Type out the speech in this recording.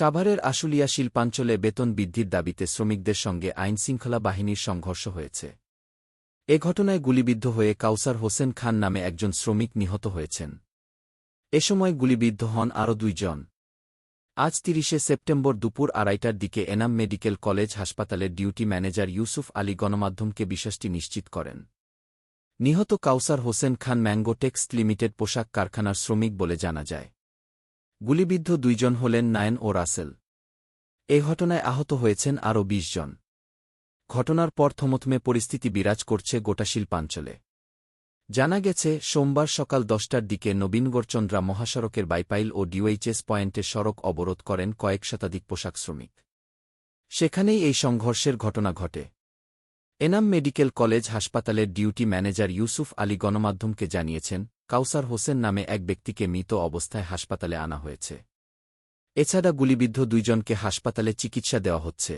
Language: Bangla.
সাভারের আশুলিয়া শিল্পাঞ্চলে বেতন বৃদ্ধির দাবিতে শ্রমিকদের সঙ্গে আইনশৃঙ্খলা বাহিনীর সংঘর্ষ হয়েছে। এ ঘটনায় গুলিবিদ্ধ হয়ে কাউসার হোসেন খান নামে একজন শ্রমিক নিহত হয়েছেন। এ সময় গুলিবিদ্ধ হন আরও 2 জন। আজ 30শে সেপ্টেম্বর দুপুর 2:30টার দিকে এনাম মেডিকেল কলেজ হাসপাতালের ডিউটি ম্যানেজার ইউসুফ আলী গণমাধ্যমকে বিষয়টি নিশ্চিত করেন। নিহত কাউসার Hossain Khan mango text limited পোশাক কারখানার শ্রমিক বলে জানা যায়। গুলিবিদ্ধ 2 জন হলেন নায়েন ও রাসেল। এ ঘটনায় আহত হয়েছেন আরও 20 জন। ঘটনার পর থমথমে পরিস্থিতি বিরাজ করছে গোটা শিল্পাঞ্চলে। জানা গেছে, সোমবার সকাল 10টার দিকে নবীনগড়চন্দ্রা মহাসড়কের বাইপাইল ও ডিওএইচএস পয়েন্টে সড়ক অবরোধ করেন কয়েক শতাধিক পোশাক শ্রমিক। সেখানেই এই সংঘর্ষের ঘটনা ঘটে। এনাম মেডিকেল কলেজ হাসপাতালের ডিউটি ম্যানেজার ইউসুফ আলী গণমাধ্যমকে জানিয়েছেন, কাউসার হোসেন নামে এক ব্যক্তিকে মৃত অবস্থায় হাসপাতালে আনা হয়েছে। এছাড়া গুলিবিদ্ধ 2 জনকে হাসপাতালে চিকিৎসা দেওয়া হচ্ছে।